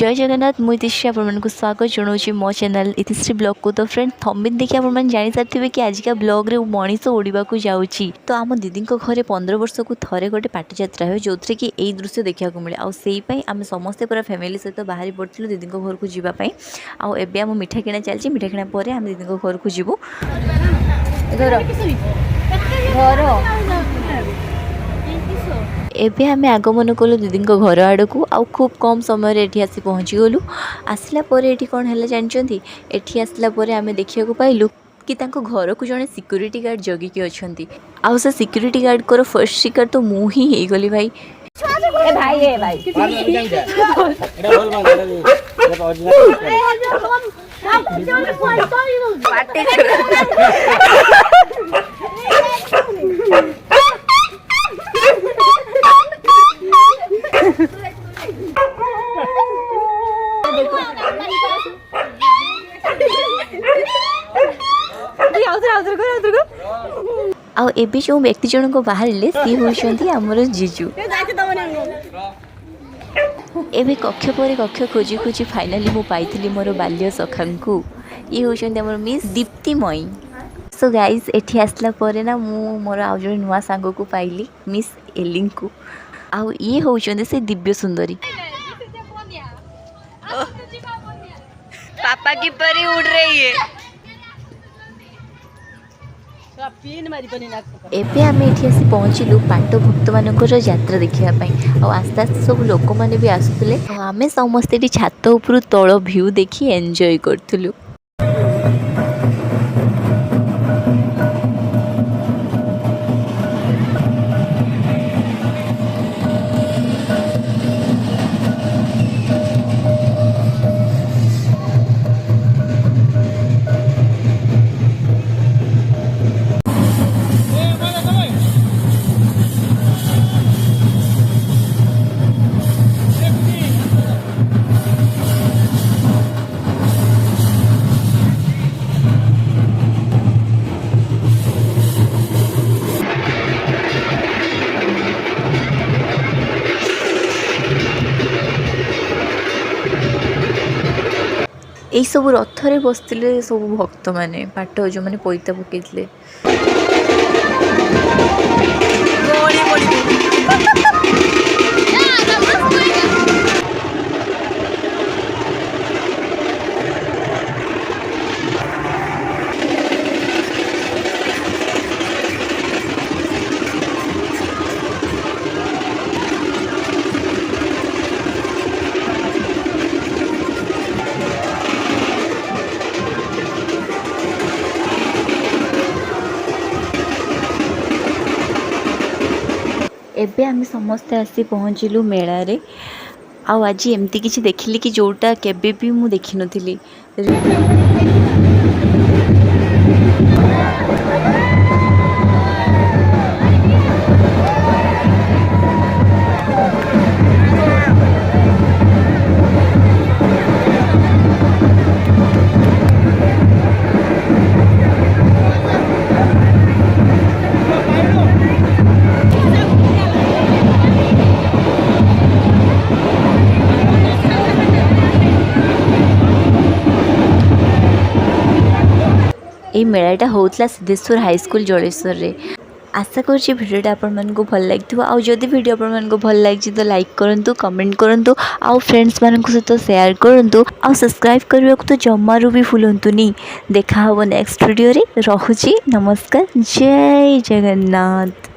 जय जगन्नाथ मुझे इतिश्री आपको स्वागत जनाऊँ मो चैनल इतिश्री ब्लॉग को। तो फ्रेंड थंबनेल देखिए आपने जानी सारे कि आजिका ब्लॉग रे मनीष उड़ा जाऊँगी। तो आम दीदी घरे 15 वर्ष को थे गोटे पाटजात्रा हुए जो थी कि यही दृश्य देखा मिले आम समस्ते पूरा फैमिली सहित बाहरी पड़ू दीदी घर को जावाई। आम मिठा किणा चलती मिठा किणा पर आम दीदी घर को जीवु। एबे आमे आगमन कलु दीदी घर आड़ को खूब कम समय एठी आसी पहुँची गलु। आसला परे एठी कौन है जानते एठी आसला परे आमे देखिया को पाइलु कि तांको घर को जड़े सिक्यूरीटी गार्ड जगिकी अच्छी। आउ से सिक्यूरीटी गार्ड को फर्स्ट शिकार तो मु ही गली भाई। ए भाई आउ एबे जो व्यक्ति जन को बाहर सी होती आमर जीजू। एबे कक्ष पर कक्ष खोजी खोजी फाइनाली मु पाई मोर बाल्य सखा को। ये होती आमर मिस दीप्तिमयी। सो गाइज एठी आसला परे ना मु मोर आउ जड़े नुआ सांग को पाइली मिस एलिंग को। आउ ये होती से दिव्य सुंदरी। पापा की परी उड़ रही है। एबे आमे एठी आसी पहुँचलु पांडव भक्त मानकर यात्रा देखिया आस्ते आस्ते सब लोक मैंने भी आसुले। आमे समस्ते छात उपर तल भ्यू देखी एंजॉय करथुलु। यही सब रथरे बसते सब भक्त मैंने पाट जो मैंने पैता पकईले। एबे आमे समस्ते आसी पहुँचलु मेला रे। आज एमती किसी देखिली कि जोटा केबे भी मु देखि नथिली। ये मेलाटा होता सिद्धेश्वर हाईस्कूल जलेश्वर रे। आशा करुँच भिडियोटा आपको भल लगी। आदि भिडियो आपको भल लगी तो लाइक करूँ, कमेंट करूँ, आउ फ्रेंड्स मान सहित शेयर करूँ, आउ सब्सक्राइब करने को तो जमारू भी भूलुनी। देखा नेक्स्ट वीडियो रे। रहुची नमस्कार। जय जगन्नाथ।